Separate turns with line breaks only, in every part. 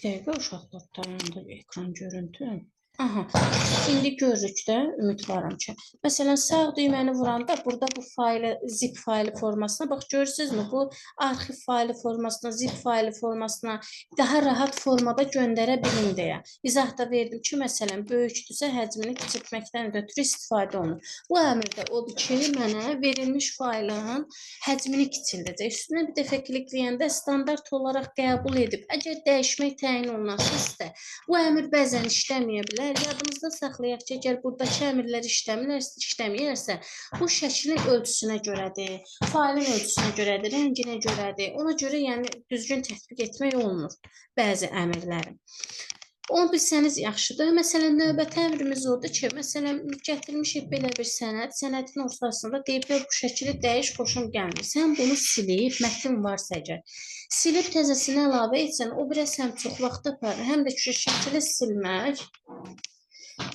Bir dəqiqə uşaqlar dayandı ekran görüntü. Aha, indi görürük də, ümidvaram ki. Məsələn, sağ düyməni vuranda burada bu faylı, zip faylı formasına, bax görürsünüzmü? Bu arxiv faylı formasına, zip faylı formasına daha rahat formada göndərə bilin deyə. İzah da verdim ki, məsələn, böyükdürsə həcmini kiçiltməkdən ötürü istifadə olunur. Bu əmrdə odur ki, mənə verilmiş faylın həcmini kiçildəcək. Üstünə bir dəfə klikləyəndə standart olaraq qəbul edib. Əgər dəyişmək təyin olunarsa, bu əmr bəzən işləməyə bilər. Yadımızda saxlayaq ki, əgər buradakı əmrlər işləməyərsə, bu şəklin ölçüsünə görədir, failin ölçüsünə görədir, rənginə görədir. Ona görə yəni düzgün tətbiq etmək olmur bəzi əmrləri. Onu bilsəniz yaxşıdır. Məsələn, növbəti əmrimiz odur ki, məsələn, gətirmişik belə bir sənəd, sənədin ortasında deyiblər bu şəkili dəyiş, xoşum gəlmir. Sən bunu silib, mətin varsa əgər, silib təzəsini əlavə etsən, o biraz həm çox vaxt aparır, həm də ki, şəkili silmək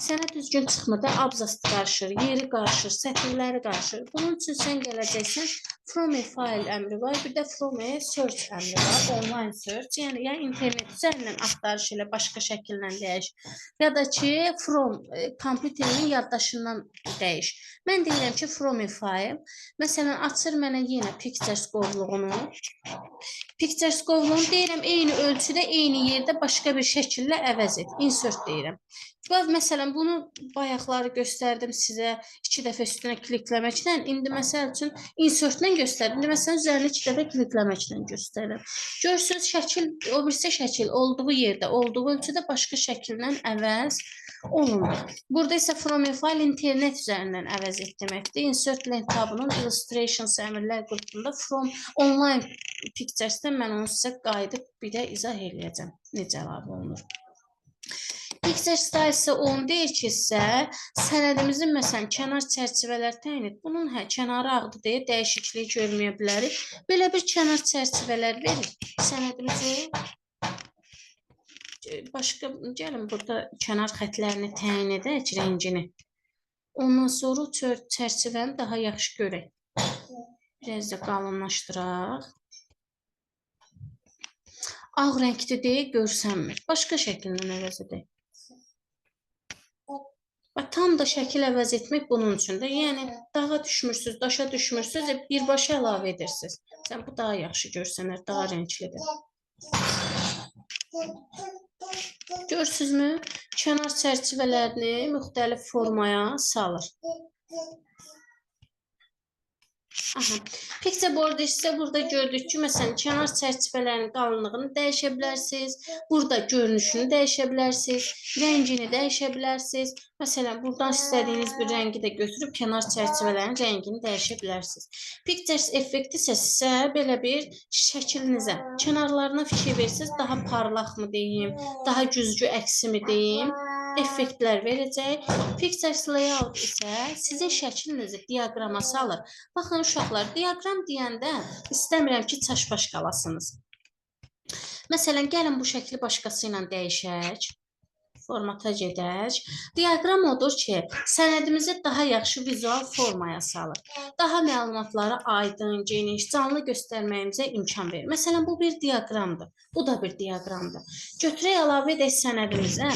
sənə düzgün çıxmır da, abzas qarışır, yeri qarışır, sətirləri qarışır. Bunun üçün sən gələcəksən, from a file əmri var, bir də from a search əmri var, online search. Yəni, ya internet üzərindən axtarış ilə başqa şəkillə dəyiş, ya da ki, from kompüterinin yaddaşından dəyiş. Mən deyirəm ki, from a file. Məsələn, açır mənə yenə pictures qovluğunu. Pictures qovluğunu deyirəm, eyni ölçüdə, eyni yerdə başqa bir şəkillə əvəz et. Insert deyirəm. Məsələn, bunu bayaqları göstərdim sizə 2 dəfə üstünə klikləməklə. İndi məsəl üçün insertlə göstərdim. İndi məsələn, üzərinə 2 dəfə klikləməklə göstərirəm. Görürsünüz, şəkil, o birisi şəkil olduğu yerdə, olduğu ölçüdə başqa şəkillə əvəz olunur. Burada isə from a file internet üzərindən əvəz et deməkdir. Insert link tabının illustrations əmrlər qrupunda from online pictures'dən mən onu sizə qayıdıb bir də izah eləyəcəm. Necə əlavə olunur. Picture style isə onu deyir ki, sənədimizin məsələn kənar çərçivələr təyin et. Bunun kənarı ağdır deyə dəyişikliyi görməyə bilərik. Belə bir kənar çərçivələr verir sənədimizi. Başqa gəlin burada kənar xətlərini təyin edək, rəngini. Ondan sonra çərçivəni daha yaxşı görək. Biraz da qalınlaşdıraq. Ağ rəngdə deyə görsənmir. Başqa şəkillə əvəz edək. Tam da şəkil əvəz etmək bunun üçündür. Yəni, dağa düşmürsünüz, daşa düşmürsünüz, birbaşa əlavə edirsiniz. Bu daha yaxşı görsənər, daha rənglidir. Görürsünüzmü? Kənar çərçivələrini müxtəlif formaya salır. Picture board isə burada gördük ki, məsələn, kənar çərçivələrin qalınlığını dəyişə bilərsiniz, burada görünüşünü dəyişə bilərsiniz, rəngini dəyişə bilərsiniz. Məsələn, buradan istədiyiniz bir rəngi də götürüb kənar çərçivələrin rəngini dəyişə bilərsiniz. Pictures effekti isə sizə belə bir şəklinizə, kənarlarına fikir verirsiniz, daha parlaq mı deyim, daha güzgü əksi mi deyim, effektlər verəcək. Pictures layout isə sizin şəklinizi diaqrama salır. Baxın, uşaqlar, diaqram deyəndə istəmirəm ki, çaş-baş qalasınız. Məsələn, gəlin bu şəkli başqası ilə dəyişək. Formata gedək. Diaqram odur ki, sənədimizi daha yaxşı vizual formaya salır. Daha məlumatları aydın, geniş, canlı göstərməyimizə imkan verir. Məsələn, bu bir diaqramdır. Bu da bir diaqramdır. Götürək, əlavə edək sənədimizə.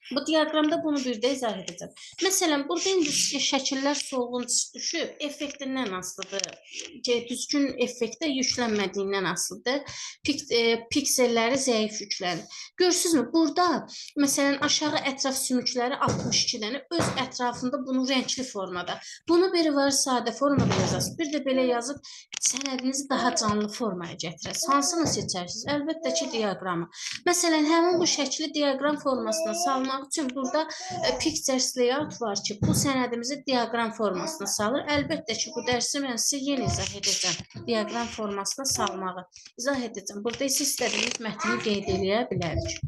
Bu diaqramda bunu bir də izah edəcəm. Məsələn, burada indi şəkillər solğun düşüb, effektindən asılıdır. Düzgün effektə yüklənmədiyindən asılıdır. Pikselləri zəif yüklənir. Görürsünüzmü? Burada, məsələn, aşağı ətraf sümükləri 62 dənə öz ətrafında bunu rəngli formada. Bunu biri var sadə formada yazasınız. Bir də belə yazıb sənədinizi daha canlı formaya gətirəsiniz. Hansını seçərsiniz? Əlbəttə ki, diaqramı. Məsələn, həmin bu şəkli diaqram formasına salmaq üçün burada pictures layout var ki, bu sənədimizi diaqram formasına salır. Əlbəttə ki, bu dərsi mən sizə yenə izah edəcəm. Diaqram formasına salmağı izah edəcəm. Burada isə istədiyiniz mətni qeyd edə bilərik.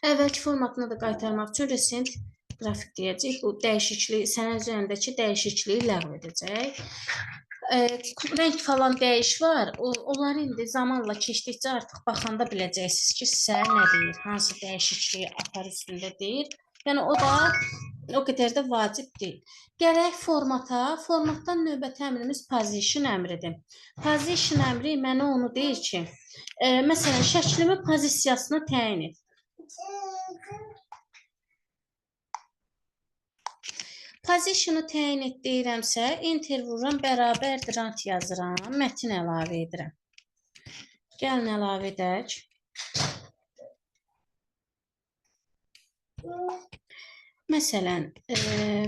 Əvvəlki formatına da qaytarmaq üçün recent qrafik deyəcək. Bu dəyişikliyi, sənəd üzərindəki dəyişikliyi ləğv edəcək. Rəng falan dəyiş var. Onları indi zamanla keçdikcə artıq baxanda biləcəksiniz ki, sizə nə deyir, hansı dəyişikliyi apar üstündə deyir. Yəni, o da O qədər də vacib deyil. Gələk formata. Formatdan növbəti əmrimiz position əmridir. Position əmri mənə onu deyir ki, məsələn, şəklimi pozisiyasını təyin et. Positionu təyin et deyirəmsə, enter vururam, bərabərdir rant yazıram, mətin əlavə edirəm. Gəlin əlavə edək. Məsələn,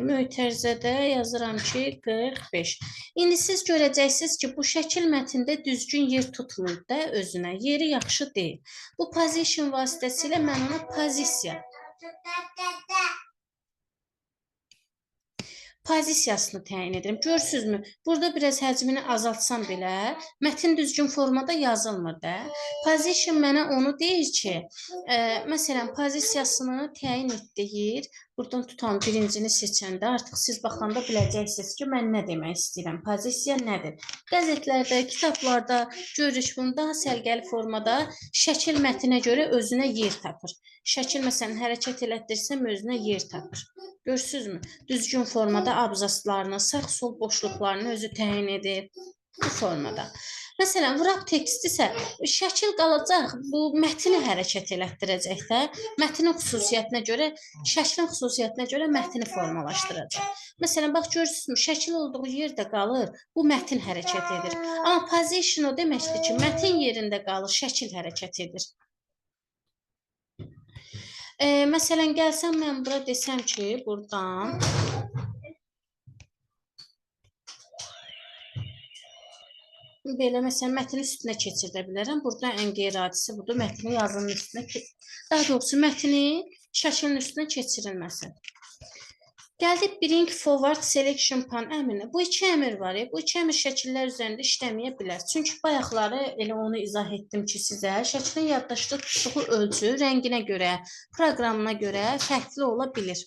mötərizədə yazıram ki, 45. İndi siz görəcəksiniz ki, bu şəkil mətndə düzgün yer tutmur da özünə. Yeri yaxşı deyil. Bu position vasitəsilə mən ona pozisiyasını təyin edirəm. Görürsünüzmü? Burada biraz həcmini azaltsam belə, mətin düzgün formada yazılmır da. Position mənə onu deyir ki, məsələn, pozisiyasını təyin et deyir. Buradan tutan birincini seçəndə artıq siz baxanda biləcəksiniz ki, mən nə demək istəyirəm. Pozisiya nədir? Qəzetlərdə, kitablarda görürük bunu daha sərgəli formada şəkil mətinə görə özünə yer tapır. Şəkil məsələn hərəkət elətdirsəm özünə yer tapır. Görürsünüzmü? Düzgün formada abzaslarını, sağ-sol boşluqlarını özü təyin edir. Bu formada. Məsələn, wrap tekst isə şəkil qalacaq, bu mətni hərəkət elətdirəcək də. Mətnin xüsusiyyətinə görə, şəklin xüsusiyyətinə görə mətni formalaşdıracaq. Məsələn, bax görürsünüzmü, şəkil olduğu yerdə qalır, bu mətin hərəkət edir. Amma position o deməkdir ki, mətin yerində qalır, şəkil hərəkət edir. Məsələn, gəlsəm mən bura desəm ki, buradan belə məsələn mətnin üstünə keçirdə bilərəm. Burada ən qeyri-adisi budur. Mətni yazının üstünə, daha doğrusu mətni şəklin üstünə keçirilməsi. Gəldik bring forward selection pan əmrinə. Bu iki əmr var. Bu iki əmr şəkillər üzərində işləməyə bilər. Çünki bayaqları elə onu izah etdim ki, sizə şəklin yaddaşda tutduğu ölçü rənginə görə, proqramına görə fərqli ola bilir.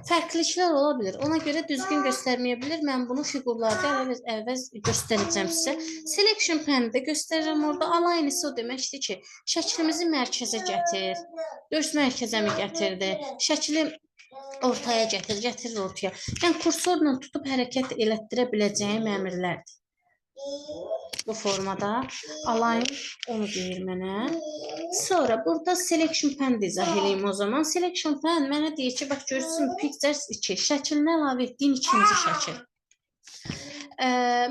Fərqliliklər ola bilir. Ona görə düzgün göstərməyə bilir. Mən bunu fiqurlarda əvvəz göstərəcəm sizə. Selection pan'də göstərirəm orada. Align isə o deməkdir ki, şəklimizi mərkəzə gətir. Göz mərkəzə mi gətirdi? Şəkli ortaya gətir, gətirir ortaya. Yəni kursorla tutub hərəkət elətdirə biləcəyim əmrlərdir. Bu formada align onu deyir mənə. Sonra burada selection pan izah edeyim o zaman. Selection pan mənə deyir ki, bax görürsün pictures 2, şəkilini əlavə etdiyin ikinci şəkil.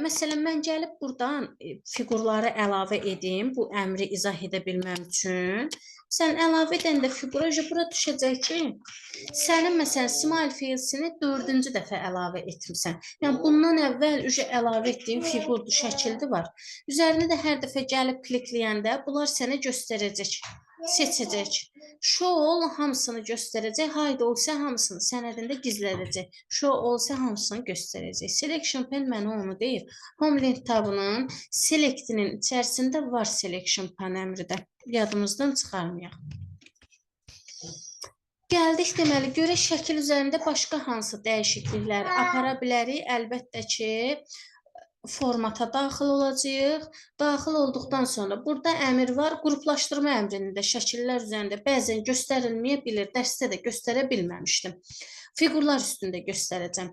Məsələn, mən gəlib buradan fiqurları əlavə edim, bu əmri izah edə bilməm üçün. Sən əlavə edəndə fiqura bura düşəcək ki, sənin məsələn smile face-ini 4-cü dəfə əlavə etmirsən. Yəni bundan əvvəl əlavə etdiyin fiqurdur, şəkildir var. Üzərinə də hər dəfə gəlib klikləyəndə bunlar sənə göstərəcək, seçəcək. Show all hamısını göstərəcək, hide all isə hamısını sənədində gizlədəcək. Show all isə hamısını göstərəcək. Selection pan mənə onu deyir. Homelink tabının selectinin içərisində var selection pan əmri də. Yadımızdan çıxarmayaq. Gəldik deməli, görək şəkil üzərində başqa hansı dəyişikliklər apara bilərik. Əlbəttə ki, formata daxil olacağıq. Daxil olduqdan sonra burada əmr var. Qruplaşdırma əmrində şəkillər üzərində bəzən göstərilməyə bilir. Dərsdə də göstərə bilməmişdim. Fiqurlar üstündə göstərəcəm.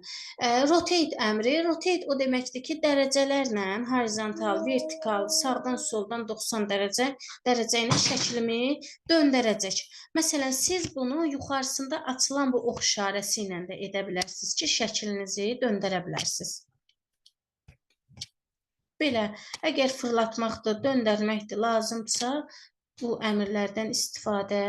Rotate əmri. Rotate o deməkdir ki, dərəcələrlə horizontal, vertikal, sağdan soldan 90 dərəcə ilə şəklimi döndərəcək. Məsələn, siz bunu yuxarısında açılan bu ox işarəsi ilə də edə bilərsiniz ki, şəklinizi döndərə bilərsiniz. Belə, əgər fırlatmaqdır, döndərməkdir lazımdırsa, bu əmrlərdən istifadə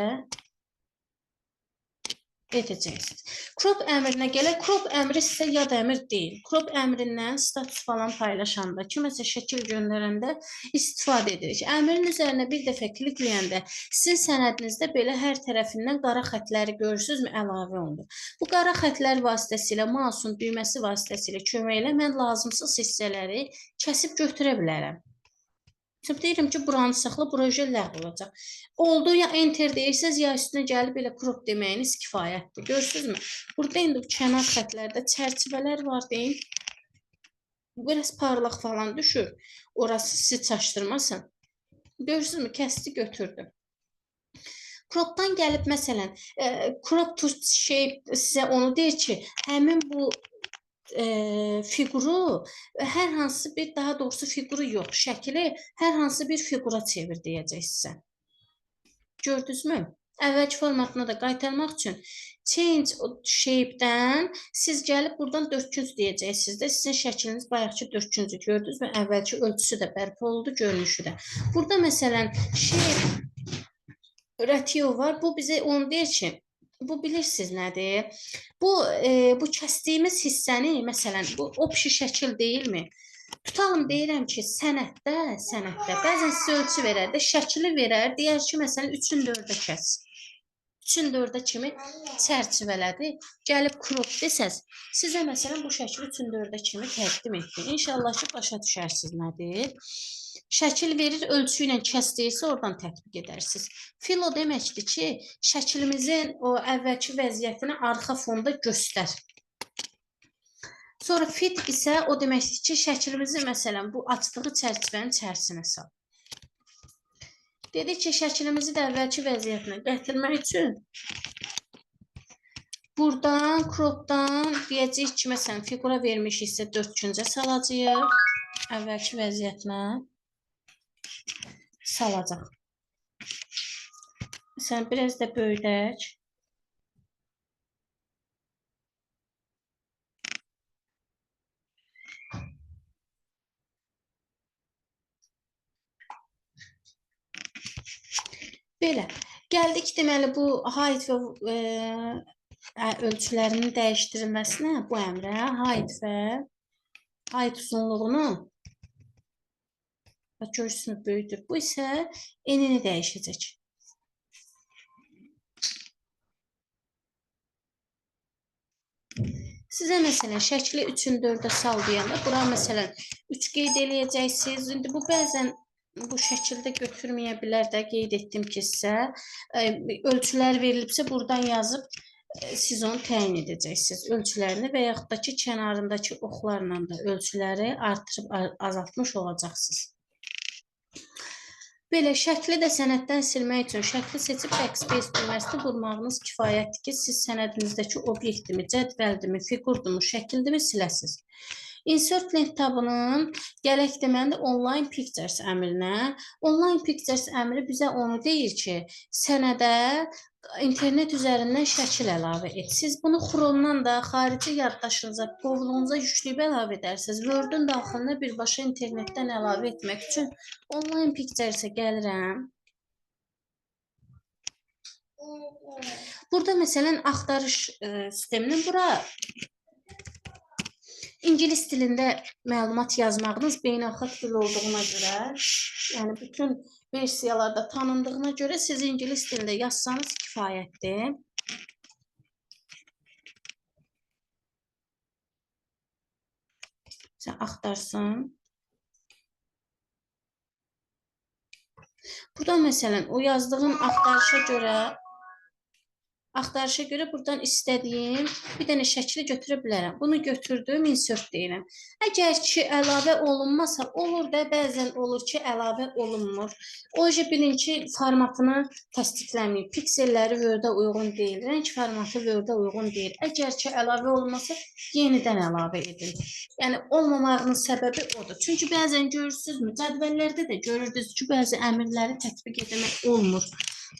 edəcəksiniz. Crop əmrinə gələk. Crop əmri sizə yad əmr deyil. Crop əmrindən status falan paylaşanda, kiməsə şəkil göndərəndə istifadə edirik. Əmrin üzərinə bir dəfə klikləyəndə sizin sənədinizdə belə hər tərəfindən qara xətləri görürsünüzmü? Əlavə olunur. Bu qara xətlər vasitəsilə, mouse'un düyməsi vasitəsilə köməklə mən lazımsız hissələri kəsib götürə bilərəm. Deyirəm ki, buranı saxla, proje ləğv olacaq. Oldu, ya enter deyirsiniz, ya üstünə gəlib belə crop deməyiniz kifayətdir. Görürsünüzmü? Burada indi kənar xətlərdə çərçivələr var deyin. Biraz parlaq falan düşür. Orası sizi çaşdırmasın. Görürsünüzmü? Kəsdi, götürdü. Crop'dan gəlib məsələn, crop to shape sizə onu deyir ki, həmin bu fiquru hər hansı bir, daha doğrusu fiquru yox, şəkili hər hansı bir fiqura çevir deyəcək sizə. Gördünüzmü? Əvvəlki formatına da qaytarmaq üçün change shape-dən siz gəlib buradan dörtkünc deyəcəksiniz də. Sizin şəkliniz bayaqki dörtküncü gördünüzmü? Əvvəlki ölçüsü də bərpa oldu, görünüşü də. Burada məsələn shape ratio var. Bu bizə onu deyir ki, bu bilirsiniz nədir? Bu kəsdiyimiz hissəni, məsələn, bu opşi şəkil deyilmi? Tutalım deyirəm ki, sənətdə, bəzən sizə ölçü verər də, şəkili verər, deyər ki, məsələn, 3-ün 4-ə kəs. 3-ün 4-ə kimi çərçivələdi. Gəlib crop desəz, sizə məsələn bu şəkili 3-ün 4-ə kimi təqdim etdi. İnşallah ki, başa düşərsiniz nədir? Şəkil verir, ölçü ilə kəs deyirsə, oradan tətbiq edərsiniz. Filo deməkdir ki, şəklimizin o əvvəlki vəziyyətini arxa fonda göstər. Sonra fit isə o deməkdir ki, şəklimizi məsələn bu açdığı çərçivənin içərisinə sal. Dedik ki, şəklimizi də əvvəlki vəziyyətinə gətirmək üçün buradan, cropdan deyəcəyik ki, məsələn, fiqura vermişiksə 4-küncə salacağıq. Əvvəlki vəziyyətinə salacaq. Məsələn, biraz da böyüdək. Belə. Gəldik deməli bu height və ölçülərinin dəyişdirilməsinə, bu əmrə height uzunluğunu görürsünüz böyüdür. Bu isə enini dəyişəcək. Sizə məsələn şəkli 3-ün 4-ə sal deyəndə bura məsələn 3 qeyd eləyəcəksiniz. İndi bu bəzən bu şəkildə götürməyə bilər də, qeyd etdim ki, sizə ölçülər verilibsə buradan yazıb siz onu təyin edəcəksiniz ölçülərini və yaxud da ki, kənarındakı oxlarla da ölçüləri artırıb azaltmış olacaqsınız. Belə, şəkli də sənəddən silmək üçün şəkli seçib backspace düyməsini vurmağınız kifayətdir ki, siz sənədinizdəki obyektimi, cədvəldimi, fiqurdimi, şəkildimi siləsiniz. Insert link tabının gələk deməli online pictures əmrinə. Online pictures əmri bizə onu deyir ki, sənədə internet üzərindən şəkil əlavə et. Siz bunu Chrome-dan da xarici yaddaşınıza, qovluğunuza yükləyib əlavə edərsiniz. Word-ün daxilinə birbaşa internetdən əlavə etmək üçün online pictures-ə gəlirəm. Burada məsələn axtarış sisteminin bura İngilis dilində məlumat yazmağınız beynəlxalq dil olduğuna görə, yəni bütün versiyalarda tanındığına görə siz İngilis dilində yazsanız kifayətdir. Sən axtarsın. Burada məsələn o yazdığım axtarışa görə buradan istədiyim bir dənə şəkli götürə bilərəm. Bunu götürdüm, insert deyirəm. Əgər ki, əlavə olunmasa, olur da, bəzən olur ki, əlavə olunmur. Oje bilin ki, formatını təsdiqləməyib. Pikselləri Word-ə uyğun deyil, rəng formatı Word-ə uyğun deyil. Əgər ki, əlavə olunmasa, yenidən əlavə edin. Yəni, olmamağının səbəbi odur. Çünki bəzən görürsünüzmü, cədvəllərdə də görürdünüz ki, bəzi əmrləri tətbiq etmək olmur.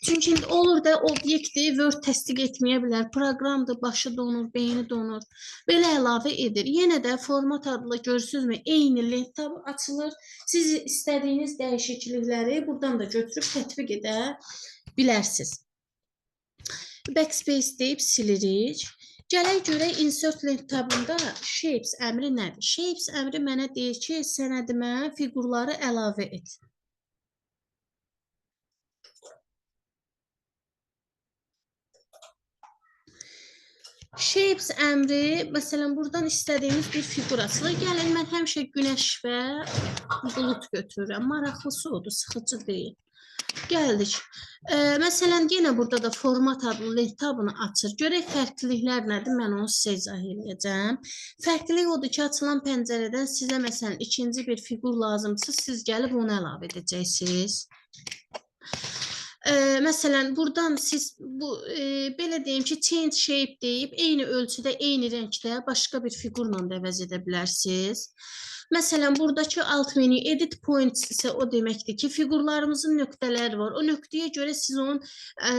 Çünki olur da obyekti Word təsdiq etməyə bilər, proqramdır, başı donur, beyni donur. Belə əlavə edir. Yenə də format adlı görürsünüzmü, eyni lent tabı açılır. Siz istədiyiniz dəyişiklikləri buradan da götürüb tətbiq edə bilərsiniz. Backspace deyib silirik. Gələk görək insert lent tabında shapes əmri nədir? Shapes əmri mənə deyir ki, sənədimə fiqurları əlavə et. Shapes əmri, məsələn, buradan istədiyimiz bir fiqur açılır. Gəlin, mən həmişə günəş və bulut götürürəm. Maraqlısı odur, sıxıcı deyil. Gəldik. Məsələn, yenə burada da format adlı lent tabını açır. Görək fərqliliklər nədir? Mən onu sizə izah edəcəm. Fərqlilik odur ki, açılan pəncərədən sizə məsələn ikinci bir fiqur lazımdırsa, siz gəlib onu əlavə edəcəksiniz. Məsələn, buradan siz bu belə deyim ki, change shape deyib eyni ölçüdə, eyni rəngdə başqa bir fiqurla da əvəz edə bilərsiniz. Məsələn, buradakı alt menü edit points isə o deməkdir ki, fiqurlarımızın nöqtələri var. O nöqtəyə görə siz onun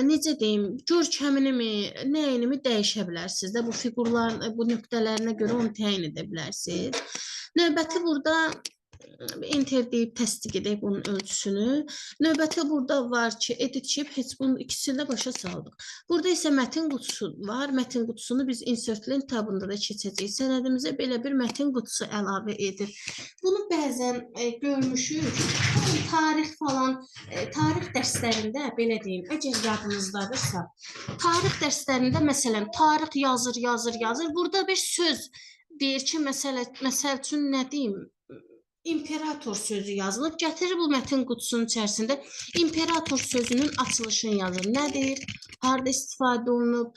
necə deyim, görkəmini mi, nəyini mi dəyişə bilərsiniz də bu fiqurların bu nöqtələrinə görə onu təyin edə bilərsiniz. Növbəti burada enter deyib təsdiq edək bunun ölçüsünü. Növbəti burada var ki, edit shape, heç bunun ikisini də başa saldıq. Burada isə mətin qutusu var. Mətin qutusunu biz insert link tabında da keçəcəyik. Sənədimizə belə bir mətin qutusu əlavə edir. Bunu bəzən görmüşük. Tarix falan, tarix dərslərində belə deyim, əgər yadınızdadırsa, tarix dərslərində məsələn, tarix yazır. Burada bir söz deyir ki, məsəl üçün nə deyim, İmperator sözü yazılıb. Gətirir bu mətin qutusunun içərisində imperator sözünün açılışını yazır. Nədir? Harda istifadə olunub?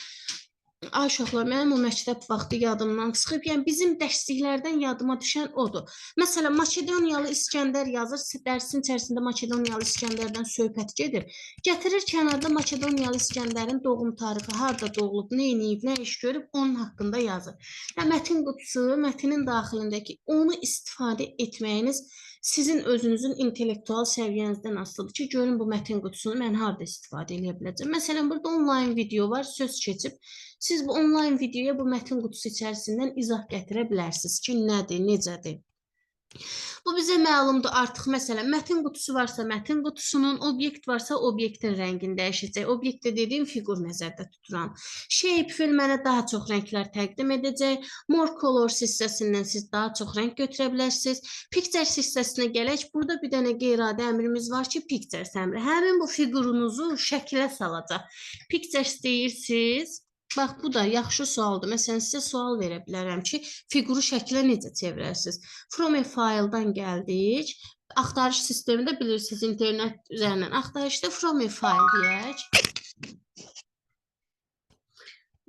Ay uşaqlar, mənim o məktəb vaxtı yadımdan çıxıb. Yəni bizim dərsliklərdən yadıma düşən odur. Məsələn, Makedoniyalı İskəndər yazır. Dərsin içərisində Makedoniyalı İskəndərdən söhbət gedir. Gətirir kənarda Makedoniyalı İskəndərin doğum tarixi, harda doğulub, nə edib, nə iş görüb, onun haqqında yazır. Yəni mətin qutusu, mətinin daxilindəki onu istifadə etməyiniz sizin özünüzün intellektual səviyyənizdən asılıdır ki, görün bu mətin qutusunu mən harda istifadə edə biləcəm. Məsələn, burada onlayn video var, söz keçib. Siz bu onlayn videoya bu mətin qutusu içərisindən izah gətirə bilərsiniz ki, nədir, necədir. Bu bizə məlumdur artıq. Məsələn, mətin qutusu varsa mətin qutusunun, obyekt varsa obyektin rəngini dəyişəcək. Obyektdə dediyim fiqur nəzərdə tuturam. Shape fill mənə daha çox rənglər təqdim edəcək. More colors hissəsindən siz daha çox rəng götürə bilərsiniz. Pictures hissəsinə gələk. Burada bir dənə qeyri-adi əmrimiz var ki, pictures əmri. Həmin bu fiqurunuzu şəkilə salacaq. Pictures deyirsiniz. Bax, bu da yaxşı sualdır. Məsələn, sizə sual verə bilərəm ki, fiquru şəkilə necə çevirərsiniz? From a file-dan gəldik. Axtarış sistemində bilirsiniz, internet üzərindən axtarışda from a file deyək.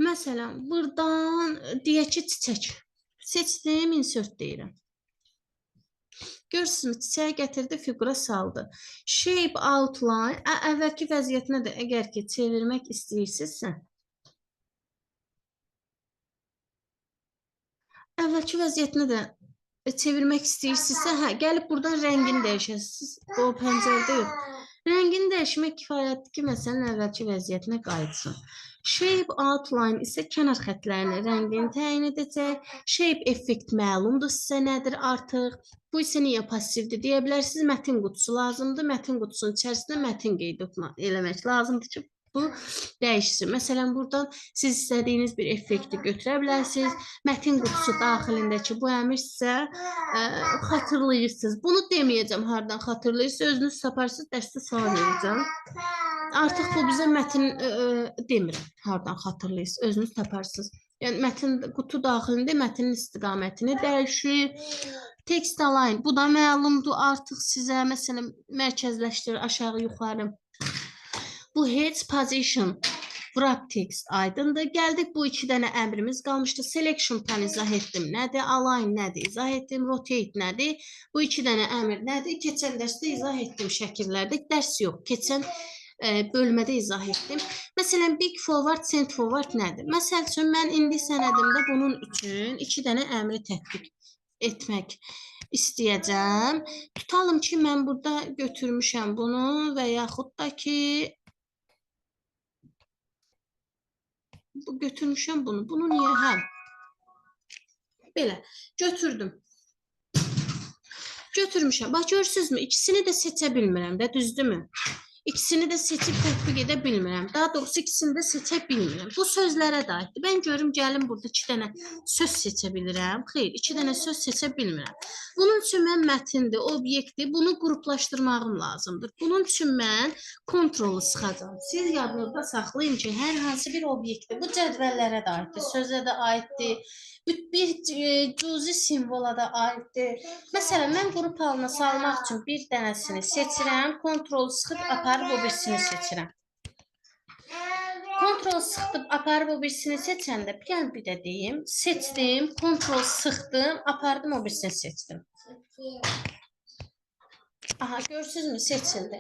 Məsələn, buradan deyək ki, çiçək. Seçdim, insert deyirəm. Görürsünüz, çiçəyə gətirdi, fiqura saldı. Shape, outline, əvvəlki vəziyyətinə də əgər ki, çevirmək istəyirsinizsə, əvvəlki vəziyyətinə də çevirmək istəyirsinizsə, gəlib buradan rəngini dəyişəsiniz. O pəncərədə yox. Rəngini dəyişmək kifayətdir ki, məsələn, əvvəlki vəziyyətinə qayıtsın. Shape outline isə kənar xətlərinin rəngini təyin edəcək. Shape effekt məlumdur sizə nədir artıq. Bu isə niyə passivdir deyə bilərsiniz. Mətin qutusu lazımdır. Mətin qutusunun içərisində mətin qeyd eləmək lazımdır ki, bu dəyişsin. Məsələn, buradan siz istədiyiniz bir effekti götürə bilərsiniz. Mətin qutusu daxilindəki bu əmr sizə xatırlayırsınız. Bunu deməyəcəm, hardan xatırlayırsınız. Özünüz taparsınız, dərsdə sual verəcəm. Artıq bu bizə mətin demirəm, hardan xatırlayırsınız. Özünüz taparsınız. Yəni, mətin qutu daxilində mətinin istiqamətini dəyişir. Text align, bu da məlumdur artıq sizə. Məsələn, mərkəzləşdirir aşağı, yuxarı. Bu head position, wrap text aydındır. Gəldik, bu iki dənə əmrimiz qalmışdı. Selection-dan izah etdim. Nədir? Align nədir? İzah etdim. Rotate nədir? Bu iki dənə əmr nədir? Keçən dərsdə izah etdim şəkillərdə. Dərs yox. Keçən bölmədə izah etdim. Məsələn, big forward, send forward nədir? Məsəl üçün, mən indi sənədimdə bunun üçün iki dənə əmri tətbiq etmək istəyəcəm. Tutalım ki, mən burada götürmüşəm bunu və yaxud da ki, götürmüşəm bunu. Bunu niyə? Hə. Belə. Götürdüm. Götürmüşəm. Bax, görürsünüzmü? İkisini də seçə bilmirəm də, düzdürmü? İkisini də seçib tətbiq edə bilmirəm. Daha doğrusu ikisini də seçə bilmirəm. Bu sözlərə də aiddir. Mən görüm, gəlim burada iki dənə söz seçə bilirəm. Xeyr, iki dənə söz seçə bilmirəm. Bunun üçün mən mətindir, obyektdir. Bunu qruplaşdırmağım lazımdır. Bunun üçün mən kontrolu sıxacam. Siz yadınızda saxlayın ki, hər hansı bir obyektdir. Bu cədvəllərə də aiddir, sözə də aiddir. Bir cüzi simvola da aiddir. Məsələn, mən qrup halına salmaq üçün bir dənəsini seçirəm, kontrol sıxıb aparıb o birisini seçirəm. Kontrol sıxdım, aparıb o birisini seçəndə, gəl bir də deyim, seçdim, kontrol sıxdım, apardım o birisini seçdim. Aha, görürsünüzmü? Seçildi.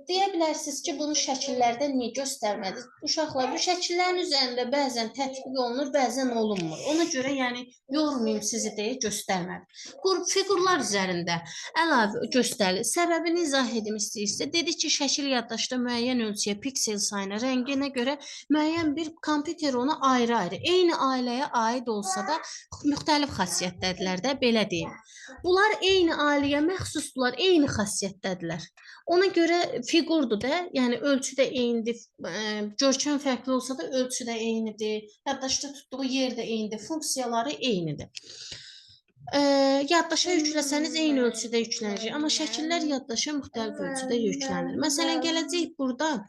Deyə bilərsiniz ki, bunu şəkillərdə niyə göstərmədi? Uşaqlar, bu şəkillərin üzərində bəzən tətbiq olunur, bəzən olunmur. Ona görə, yəni, yormayım sizi deyə göstərmədim. Qrup fiqurlar üzərində əlavə göstərilir. Səbəbini izah edim istəyirsə, dedik ki, şəkil yaddaşda müəyyən ölçüyə, piksel sayına, rənginə görə müəyyən bir kompüter onu ayrı-ayrı, eyni ailəyə aid olsa da müxtəlif xassiyyətdədirlər də, belə deyim. Bunlar eyni ailəyə məxsusdurlar, eyni xassiyyətdədirlər. Ona görə fiqurdur da, yəni ölçü də eynidir, görkəm fərqli olsa da ölçü də eynidir, yaddaşda tutduğu yer də eynidir, funksiyaları eynidir. Yaddaşa yükləsəniz eyni ölçüdə yüklənəcək, amma şəkillər yaddaşa müxtəlif ölçüdə yüklənir. Məsələn, gələcəyik burada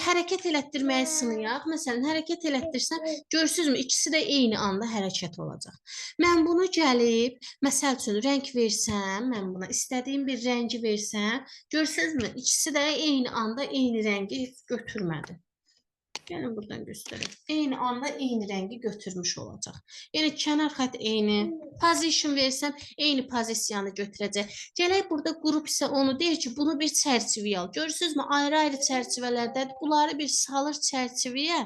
hərəkət elətdirməyi sınayaq. Məsələn, hərəkət elətdirsəm, görürsünüzmü, ikisi də eyni anda hərəkət olacaq. Mən bunu gəlib, məsəl üçün, rəng versəm, mən buna istədiyim bir rəngi versəm, görürsünüzmü, ikisi də eyni anda eyni rəngi götürmədi. Gəlin buradan göstərək. Eyni anda eyni rəngi götürmüş olacaq. Yəni kənar xətt eyni, position versəm eyni pozisiyanı götürəcək. Gələk burada qrup isə onu deyir ki, bunu bir çərçivəyə al. Görürsünüzmü? Ayrı-ayrı çərçivələrdədir. Bunları bir salır çərçivəyə.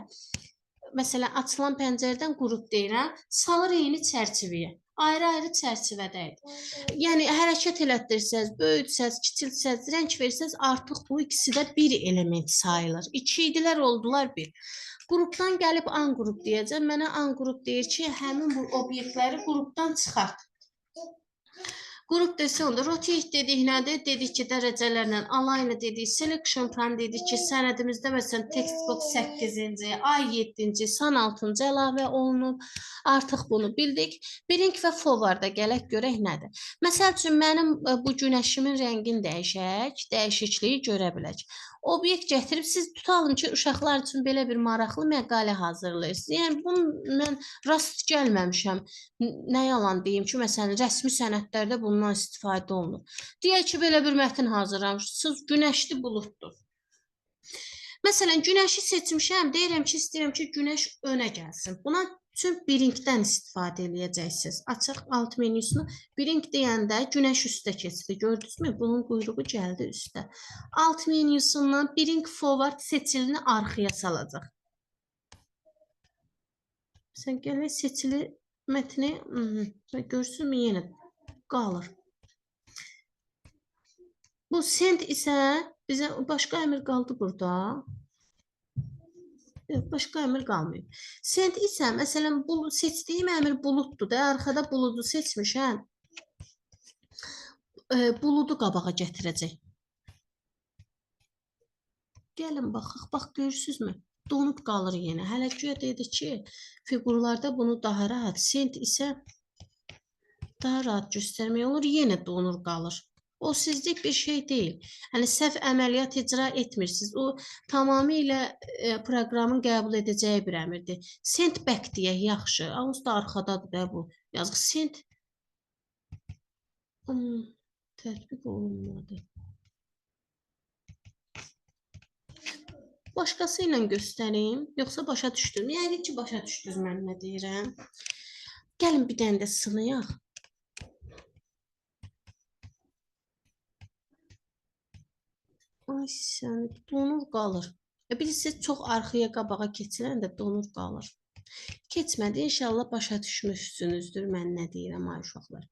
Məsələn, açılan pəncərədən qrup deyirəm, salır eyni çərçivəyə. Ayrı-ayrı çərçivədəydi. Yəni hərəkət elətdirsəz, böyütsəz, kiçiltsəz, rəng versəz, artıq bu ikisi də bir element sayılır. 2 idilər, oldular 1. Qrupdan gəlib an qrup deyəcəm. Mənə an qrup deyir ki, həmin bu obyektləri qrupdan çıxart. Qrup desə onda rotate dedik nədir? Dedik ki, dərəcələrlə align dedik, selection from dedik ki, sənədimizdə məsələn text box 8-ci, ay 7-ci, son 6-cı əlavə olunub. Artıq bunu bildik. Bring və forward-a gələk görək nədir? Məsəl üçün mənim bu günəşimin rəngini dəyişək, dəyişikliyi görə bilək. Obyekt gətirib siz tutalım ki, uşaqlar üçün belə bir maraqlı məqalə hazırlayırsınız. Yəni bunu mən rast gəlməmişəm. Nə yalan deyim ki, məsələn, rəsmi sənədlərdə bundan istifadə olunur. Deyək ki, belə bir mətn hazırlamışsınız, günəşli buluddur. Məsələn, günəşi seçmişəm, deyirəm ki, istəyirəm ki, günəş önə gəlsin. Buna üçün biringdən istifadə edəcəksiniz. Açıq alt menüsünü biring deyəndə günəş üstə keçdi. Gördünüzmü? Bunun quyruğu gəldi üstə. Alt menüsündən biring forward seçilini arxaya salacaq. Sən gələk seçili mətni görürsünüzmü yenə qalır. Bu send isə bizə başqa əmr qaldı burada. Başqa əmr qalmayıb. Send isə, məsələn, seçdiyim əmr buluddur da, arxada buludu seçmişəm. Buludu qabağa gətirəcək. Gəlin, baxaq, bax, görürsünüzmü? Donub qalır yenə. Hələ güya dedik ki, fiqurlarda bunu daha rahat, send isə daha rahat göstərmək olur, yenə donur qalır. O sizlik bir şey deyil. Yəni, səhv əməliyyat icra etmirsiniz. O, tamamilə proqramın qəbul edəcəyi bir əmirdir. Send back deyək, yaxşı. Onsuz da arxadadır da bu. Yazıq, send. Tətbiq olunmadı. Başqası ilə göstəreyim, yoxsa başa düşdüm? Yəni ki, başa düşdünüz mən nə deyirəm. Gəlin bir dənə də sınayaq. Ay sən, donur qalır. Bilirsiniz, çox arxaya qabağa keçirəndə donur qalır. Keçmədi, inşallah başa düşmüşsünüzdür mən nə deyirəm ay uşaqlar.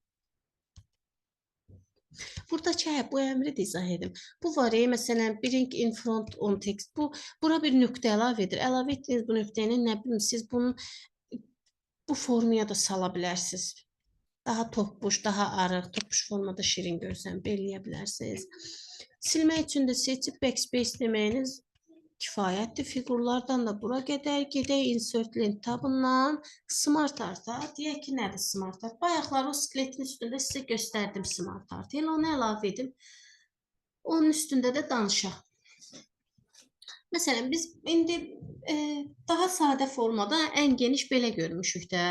Buradakı bu əmri də izah edim. Bu var, məsələn, bring in front on text. Bura bir nöqtə əlavə edir. Əlavə etdiniz bu nöqtəni, nə bilim, siz bunu bu formaya da sala bilərsiniz. Daha topbuş, daha arıq, topbuş formada şirin görsəm, belləyə bilərsiniz. Silmək üçün də seçib backspace deməyiniz kifayətdir. Fiqurlardan da bura gedək insert link tabından smart arta. Deyək ki, nədir smart art? Bayaqlar o skeletin üstündə sizə göstərdim smart art. Yəni onu əlavə edim. Onun üstündə də danışaq. Məsələn, biz indi daha sadə formada ən geniş belə görmüşük də.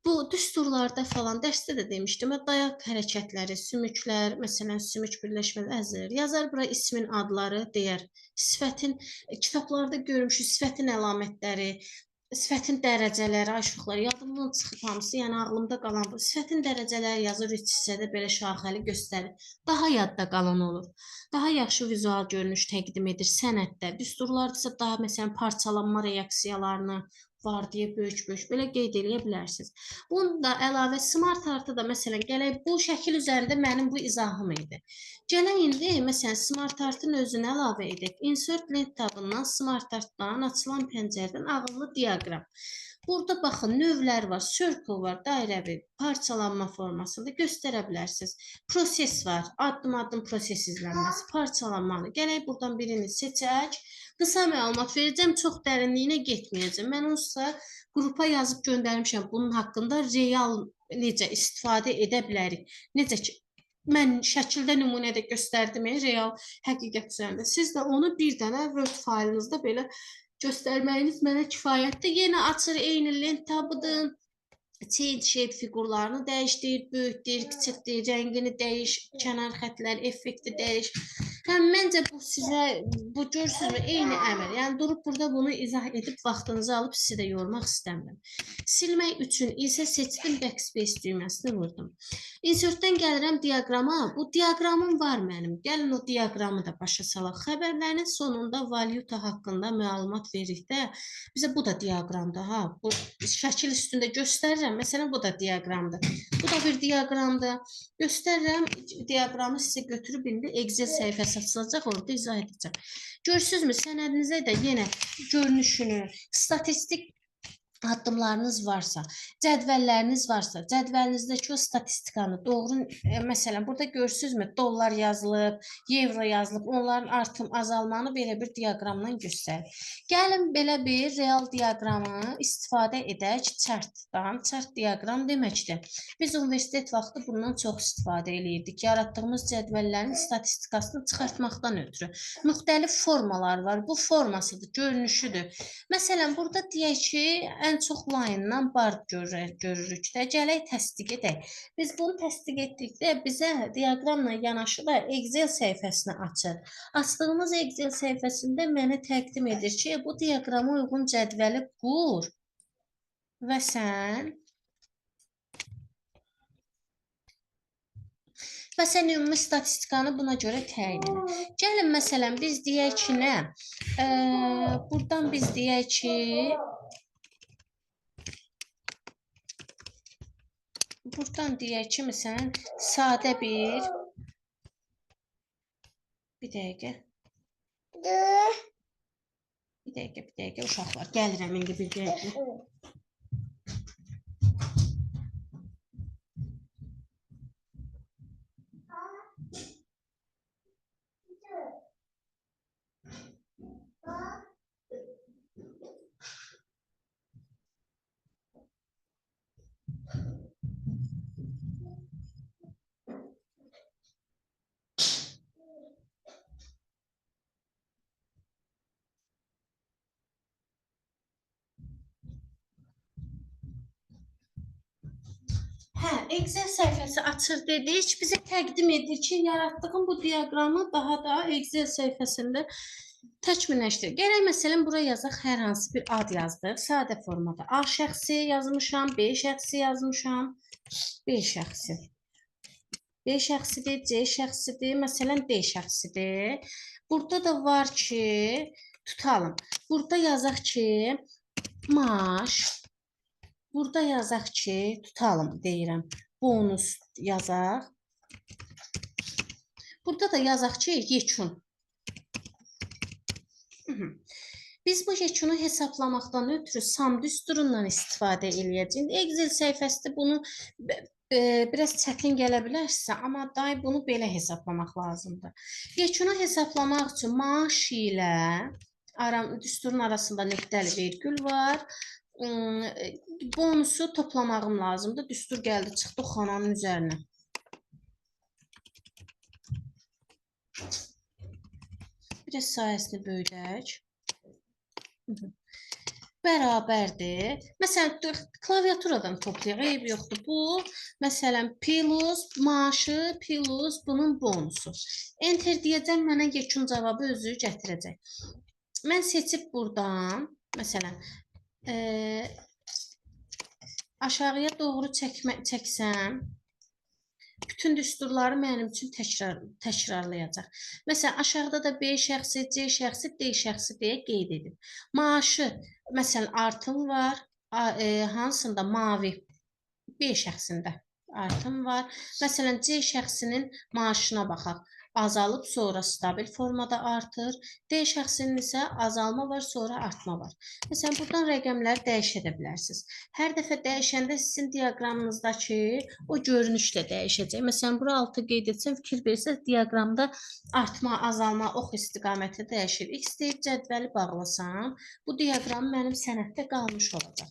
Bu düsturlarda falan dərsdə də demişdim. Dayaq hərəkətləri, sümüklər, məsələn, sümük birləşməsi əzir. Yazar bura ismin adları, deyər. Sifətin, kitablarda görmüşük, sifətin əlamətləri, Sifətin dərəcələri, aşıqlar, yadımdan çıxıb hamısı, yəni ağlımda qalan bu. Sifətin dərəcələri yazır, üç hissədə belə şaxəli göstərir. Daha yadda qalan olur. Daha yaxşı vizual görünüş təqdim edir sənətdə. Düsturlarda isə daha məsələn parçalanma reaksiyalarını var deyə böyük-böyük belə qeyd edə bilərsiniz. Bunun da əlavə Smart Art-da məsələn gələk bu şəkil üzərində mənim bu izahım idi. Gələk indi məsələn Smart Art-ın özünü əlavə edək. Insert Link tabından Smart Art-dan açılan pəncərədən ağıllı diaqram. Burada baxın növlər var, circle var, dairəvi, parçalanma formasında göstərə bilərsiniz. Proses var, addım-addım proses izlənməsi, parçalanmalı. Gələk buradan birini seçək. Qısa məlumat verəcəm, çox dərinliyinə getməyəcəm. Mən onsuz qrupa yazıb göndərmişəm bunun haqqında real necə istifadə edə bilərik. Necə ki, mən şəkildə nümunədə göstərdim, real həqiqət üzərində. Siz də onu bir dənə Word faylınızda belə göstərməyiniz mənə kifayətdir. Yenə açır eyni lent tabıdır. Change shape figurlarını dəyişdir, böyütdir, kiçildir, rəngini dəyiş, kənar xətlər, effekti dəyiş. Həm məncə bu sizə, bu görürsünüzmü, eyni əmr. Yəni durub burada bunu izah edib vaxtınızı alıb sizi də yormaq istəmirəm. Silmək üçün isə seçdim backspace düyməsini vurdum. Insertdən gəlirəm diaqrama. Bu diaqramım var mənim. Gəlin o diaqramı da başa salaq. Xəbərlərin sonunda valyuta haqqında məlumat verdikdə bizə bu da diaqramdır. Ha, bu şəkil üstündə göstərirəm. Məsələn, bu da diaqramdır. Bu da bir diaqramdır. Göstərirəm, diaqramı sizə götürüb indi Excel səhifəsi açılacaq, orada izah edəcəm. Görürsünüzmü, sənədinizə də yenə görünüşünü, statistik addımlarınız varsa, cədvəlləriniz varsa, cədvəlinizdəki o statistikanı doğru, məsələn, burada görürsünüzmü, dollar yazılıb, evro yazılıb, onların artım, azalmanı belə bir diaqramdan göstərir. Gəlin belə bir real diaqramı istifadə edək chartdan. Chart diaqram deməkdir. Biz universitet vaxtı bundan çox istifadə edirdik. Yaratdığımız cədvəllərin statistikasını çıxartmaqdan ötürü. Müxtəlif formalar var. Bu formasıdır, görünüşüdür. Məsələn, burada deyək ki, ən çox line-dan bar görürük də. Gələk təsdiq edək. Biz bunu təsdiq etdikdə bizə diaqramla yanaşı da Excel səhifəsini açır. Açdığımız Excel səhifəsində mənə təqdim edir ki, bu diaqrama uyğun cədvəli qur və sən ümumi statistikanı buna görə təyin edin. Gəlin, məsələn, biz deyək ki, nə? Buradan biz deyək ki, məsələn, sadə bir dəqiqə. Bir dəqiqə, uşaqlar. Gəlirəm indi bir dəqiqə. Excel səhifəsi açır dedik. Bizə təqdim edir ki, yaratdığım bu diaqramı daha da Excel səhifəsində təkmilləşdir. Gələk, məsələn, buraya yazaq, hər hansı bir ad yazdıq. Sadə formada A şəxsi yazmışam, B şəxsi yazmışam, B şəxsi. B şəxsidir, C şəxsidir, məsələn, D şəxsidir. Burada da var ki, tutalım. Burada yazaq ki, maaş. Burada yazaq ki, tutalım deyirəm, bonus yazaq. Burada da yazaq ki, yekun. Biz bu yekunu hesablamaqdan ötürü sum düsturundan istifadə eləyəcəyik. Excel səhifəsində bunu biraz çətin gələ bilərsə, amma bunu belə hesablamaq lazımdır. Yekunu hesablamaq üçün maaş ilə düsturun arasında nöqtəli vergül var. Bonusu toplamağım lazımdır. Düstur gəldi, çıxdı xananın üzərinə. Biraz sayəsini böyüdək. Bərabərdir. Məsələn, klaviaturadan toplayaq, eyb yoxdur. Bu, məsələn, plus maaşı, plus bunun bonusu. Enter deyəcəm, mənə yekun cavabı özü gətirəcək. Mən seçib buradan, məsələn, aşağıya doğru çəksəm, bütün düsturları mənim üçün təkrarlayacaq. Məsələn, aşağıda da B şəxsi, C şəxsi, D şəxsi deyə qeyd edin. Maaşı, məsələn, artım var, hansında mavi B şəxsində artım var. Məsələn, C şəxsinin maaşına baxaq. Azalıb, sonra stabil formada artır. D şəxsinin isə azalma var, sonra artma var. Məsələn, buradan rəqəmləri dəyişə də bilərsiniz. Hər dəfə dəyişəndə sizin diaqramınızdakı o görünüş də dəyişəcək. Məsələn, bura 6 qeyd etsəm, fikir verirsiniz, diaqramda artma, azalma, ox istiqaməti dəyişir. X deyib cədvəli bağlasam, bu diaqram mənim sənəddə qalmış olacaq.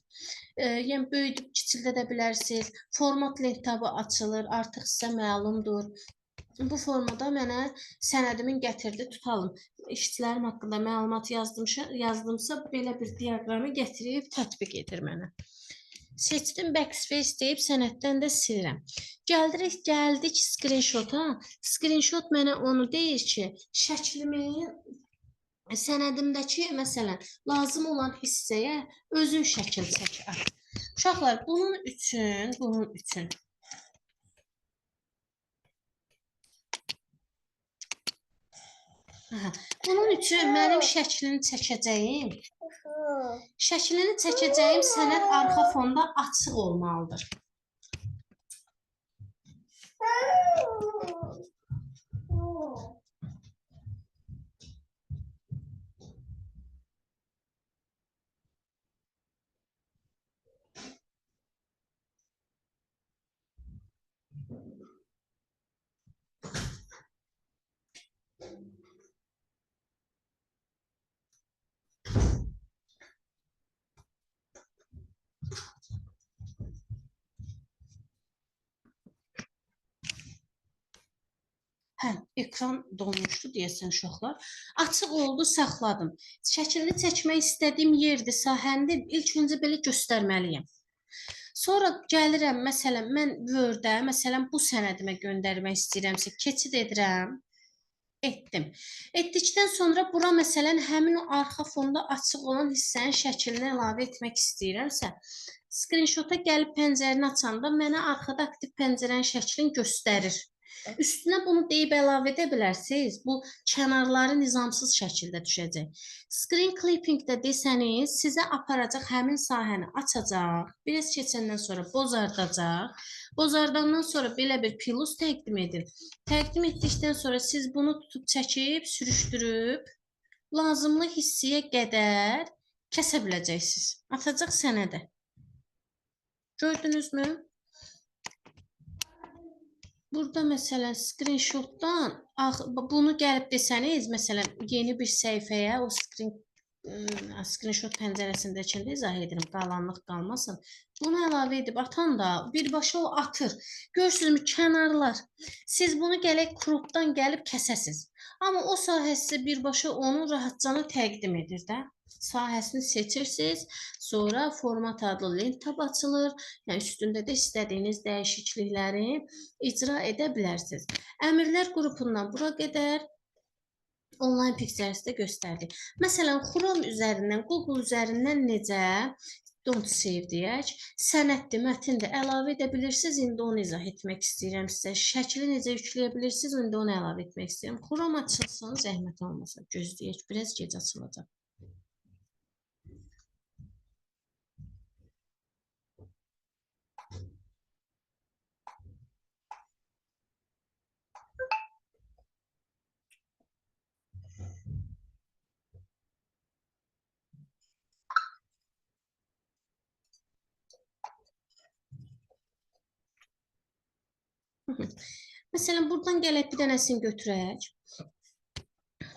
Yəni, böyüdüb, kiçildə də bilərsiniz. Format lent tabı açılır, artıq sizə məlumdur. Bu formada mənə sənədimin gətirdi, tutalım. İşçilərim haqqında məlumat yazdımsa, belə bir diaqramı gətirib tətbiq edir mənə. Seçdim, backspace deyib sənəddən də silirəm. Gəldik screenshot-a. Screenshot mənə onu deyir ki, şəklimin sənədimdəki, məsələn, lazım olan hissəyə özün şəkil çək. Uşaqlar, bunun üçün mənim şəklini çəkəcəyim sənəd arxa fonda açıq olmalıdır. Ekran donmuşdu deyəsən uşaqlar. Açıq oldu, saxladım. Şəklini çəkmək istədiyim yerdir, sahəndir. İlk öncə belə göstərməliyəm. Sonra gəlirəm, məsələn, mən Word-ə, məsələn, bu sənədimə göndərmək istəyirəmsə, keçid edirəm. Etdim. Etdikdən sonra bura, məsələn, həmin o arxa fonda açıq olan hissənin şəklini əlavə etmək istəyirəmsə, screenshot-a gəlib pəncərəni açanda mənə arxada aktiv pəncərənin şəklini göstərir. Üstünə bunu deyib əlavə edə bilərsiniz. Bu kənarları nizamsız şəkildə düşəcək. Screen clipping-də desəniz, sizə aparacaq həmin sahəni açacaq. Biraz keçəndən sonra bozardacaq. Bozardandan sonra belə bir plus təqdim edir. Təqdim etdikdən sonra siz bunu tutub çəkib, sürüşdürüb, lazımlı hissəyə qədər kəsə biləcəksiniz. Atacaq sənədə. Gördünüzmü? Burada məsələn screenshotdan bunu gəlib desəniz, məsələn yeni bir səhifəyə o screenshot pəncərəsindəkində izah edirəm, qalanlıq qalmasın. Bunu əlavə edib atan da birbaşa o atır. Görürsünüzmü kənarlar. Siz bunu gələk cropdan gəlib kəsəsiz. Amma o sahəsi birbaşa onu rahatcana təqdim edir də. Sahəsini seçirsiniz, sonra format adlı lent tab açılır. Yəni üstündə də istədiyiniz dəyişiklikləri icra edə bilərsiniz. Əmrlər qrupundan bura qədər online pikselsdə göstərdik. Məsələn, Chrome üzərindən, Google üzərindən necə don't save deyək, sənəddir, mətindir, əlavə edə bilirsiniz. İndi onu izah etmək istəyirəm sizə. Şəkli necə yükləyə bilirsiniz, indi onu əlavə etmək istəyirəm. Chrome açılsın, zəhmət olmasa, gözləyək, biraz gec açılacaq. Məsələn, buradan gələk bir dənəsini götürək.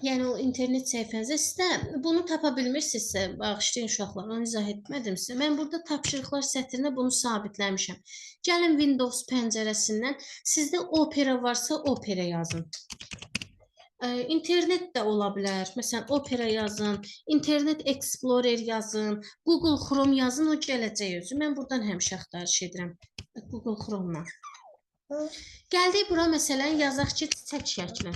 Yəni, o internet səhifənizə sizdə bunu tapa bilmirsinizsə, bağışlayın uşaqlar, onu izah etmədimsə, mən burada tapşırıqlar sətrinə bunu sabitləmişəm. Gəlin Windows pəncərəsindən, sizdə Opera varsa Opera yazın. İnternet də ola bilər. Məsələn, Opera yazın, Internet Explorer yazın, Google Chrome yazın, o gələcək özü. Mən buradan həmişə axtarış edirəm. Google Chrome-la. Gəldik bura, məsələn, yazaq ki, çiçək şəkli.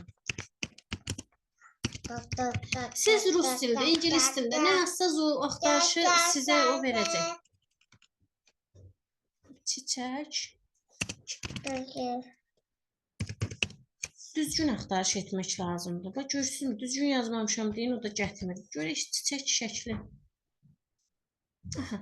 Siz rus dilində, ingilis dilində nə yazsanız o axtarışı sizə o verəcək. Çiçək. Düzgün axtarış etmək lazımdır. Bax, görürsünüz, düzgün yazmamışam deyin, o da gətirmir. Görək çiçək şəkli. Aha.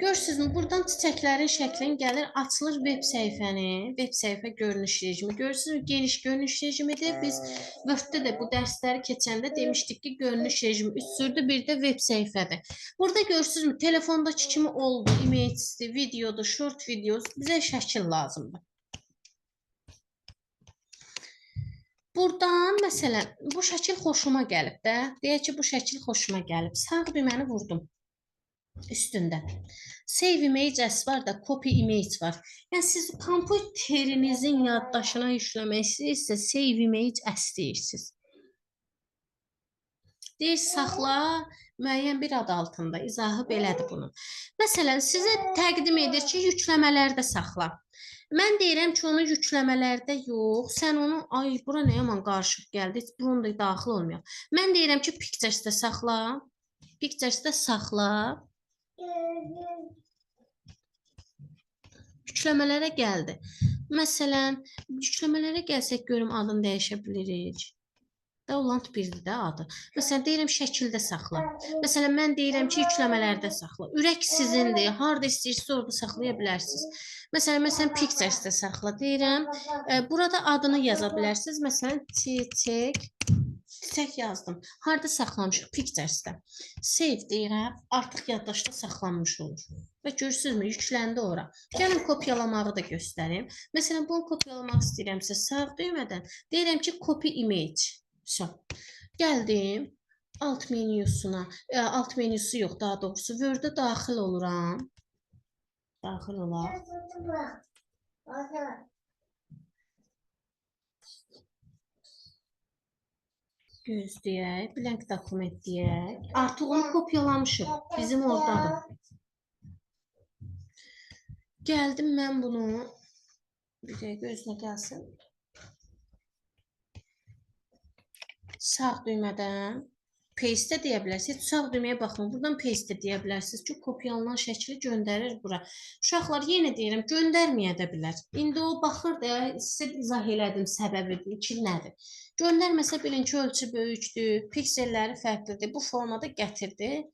Görürsünüzmü? Buradan çiçəklərin şəklin gəlir, açılır web səhifəni, web səhifə görünüş rejimi. Görürsünüz, geniş görünüş rejimidir. Biz Word-də də bu dərsləri keçəndə demişdik ki, görünüş rejimi üstürdür, bir də web səhifədir. Burada görürsünüzmü? Telefondakı kimi oldu, image-dir, videodur, short videos, bizə şəkil lazımdır. Buradan, məsələn, bu şəkil xoşuma gəlib də. Deyək ki, bu şəkil xoşuma gəlib. Sağ düyməni vurdum. Üstündə. Save image as var da, copy image var. Yəni, siz kompüterinizin yaddaşına yükləmək istəyirsə, save image as deyirsiniz. Deyir, saxla, müəyyən bir adı altında. İzahı belədir bunun. Məsələn, sizə təqdim edir ki, yükləmələrdə saxla. Mən deyirəm ki, onu yükləmələrdə yox. Sən onu, ay, bura nə yaman qarışıq gəldi, heç bunun da daxil olmuyor. Mən deyirəm ki, Pictures-də saxla. Pictures-də saxla. Yükləmələrə gəldi. Məsələn, yükləmələrə gəlsək görüm adını dəyişə bilirik. Download birdir də adı. Məsələn, deyirəm şəkildə saxla. Məsələn, mən deyirəm ki, yükləmələrdə saxla. Ürək sizindir. Harda istəyirsiniz orada saxlaya bilərsiniz. Məsələn, Pictures-də saxla deyirəm. Burada adını yaza bilərsiniz. Məsələn, çiçək yazdım. Harda saxlamışıq? Pictures-də. Save deyirəm. Artıq yaddaşda saxlanmış olur. Və görürsünüzmü? Yükləndi ora. Gəlin kopyalamağı da göstərim. Məsələn, bunu kopyalamaq istəyirəmsə sağ düymədən deyirəm ki, copy image. Gəldim. Alt menüsuna. Alt menüsü yox, daha doğrusu. Word-ə daxil oluram. Daxil olaq. Gözləyək, blank dokument deyək. Artıq onu kopyalamışıq. Bizim oradadır. Gəldim mən bunu. Bir dəqiqə gözünə gəlsin. Sağ düymədən paste deyə bilərsiniz. Sağ düyməyə baxın. Buradan paste deyə bilərsiniz ki, kopyalanan şəkli göndərir bura. Uşaqlar, yenə deyirəm, göndərməyə də bilər. İndi o baxır da, sizə izah elədim səbəbidir ki, nədir. Göndərməsə bilin ki, ölçü böyükdür, pikselləri fərqlidir. Bu formada gətirdi,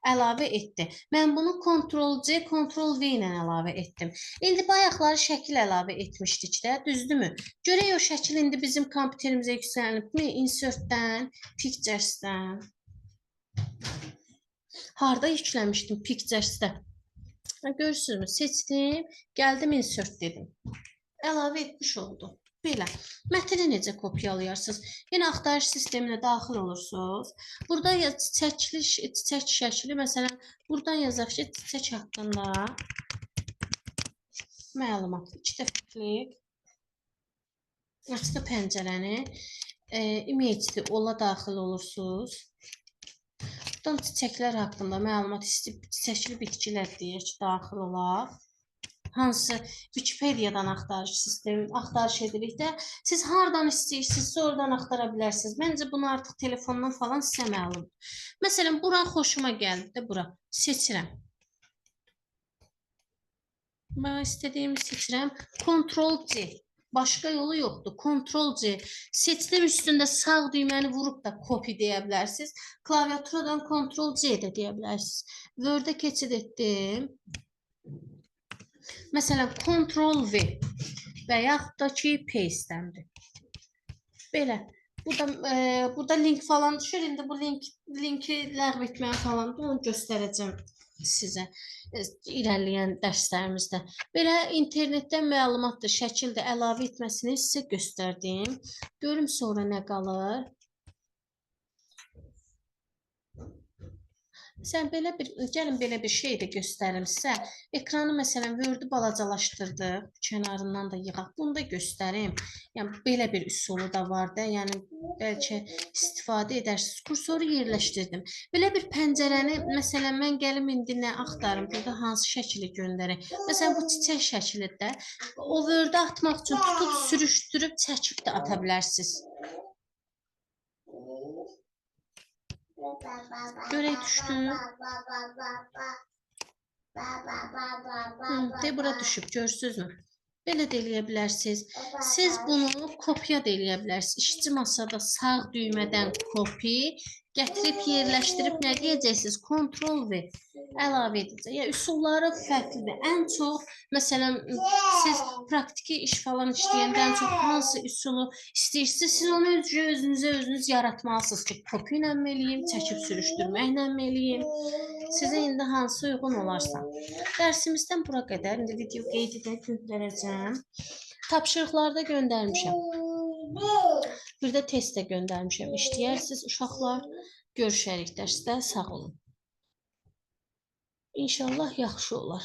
əlavə etdi. Mən bunu Ctrl-C, Ctrl-V ilə əlavə etdim. İndi bayaqları şəkil əlavə etmişdik də, düzdürmü? Görək o şəkil indi bizim kompüterimizə yüksəlibmi? Insert-dən, Pictures-dən. Harda yükləmişdim? Pictures-də. Görürsünüzmü? Seçdim, gəldim Insert dedim. Əlavə etmiş oldu. Belə. Mətni necə kopyalayarsınız? Yenə axtarış sisteminə daxil olursunuz. Burada çiçək şəkli, məsələn, buradan yazaq ki, çiçək haqqında məlumat. 2 dəfə klik. Açdı pəncərəni. Image-dir, ola daxil olursunuz. Buradan çiçəklər haqqında məlumat istəyib, çiçəkli bitkilər deyək ki, daxil olaq. Hansı Wikipediyadan axtarış edilirikdə, siz hardan istəyirsinizsə oradan axtara bilərsiniz. Məncə bunu artıq telefondan falan sizə məlumdur. Məsələn, bura xoşuma gəldi də bura. Seçirəm. Mən istədiyimi seçirəm. Ctrl-C. Başqa yolu yoxdur. Ctrl-C. Seçdim üstündə sağ düyməni vurub da copy deyə bilərsiniz. Klaviaturadan Ctrl-C də deyə bilərsiniz. Word-ə keçid etdim. Məsələn, Ctrl-V və yaxud da ki, Paste-dəndir. Belə. Burada link falan düşür. İndi bu linki ləğv etməyə falan da onu göstərəcəm sizə irəliləyən dərslərimizdə. Belə internetdən məlumatdır, şəkildə əlavə etməsini sizə göstərdim. Görüm sonra nə qalır. Gəlin belə bir şey də göstərim sizə. Ekranı məsələn Word-ü balacalaşdırdıq. Kənarından da yığaq. Bunu da göstərim. Yəni belə bir üsulu da var da. Yəni bəlkə istifadə edərsiniz. Kursoru yerləşdirdim. Belə bir pəncərəni məsələn mən gəlim indi nə axtarım. Burada hansı şəkili göndərək. Məsələn bu çiçək şəklidir. O Word-ə atmaq üçün tutub sürüşdürüb çəkib də ata bilərsiniz. Görək düşdü. De bura düşüb, görürsünüzmü? Belə də eləyə bilərsiniz. Siz bunu kopya da eləyə bilərsiniz. İşçi masada sağ düymədən kopi gətirib yerləşdirib nə deyəcəksiniz? Ctrl V əlavə edəcək. Yəni üsulları fərqlidir. Ən çox, məsələn, siz praktiki iş falan işləyəndə ən çox hansı üsulu istəyirsiniz, siz onu özünüz yaratmalısınız ki, kopi ilə mi eləyim, çəkib sürüşdürməklə mi eləyim? Sizə indi hansı uyğun olarsa. Dərsimizdən bura qədər. İndi video qeydi də göndərəcəm. Tapşırıqlarda göndərmişəm. Bir də test də göndərmişəm. İşləyərsiniz uşaqlar. Görüşərik dərsdə. Sağ olun. İnşallah yaxşı olar.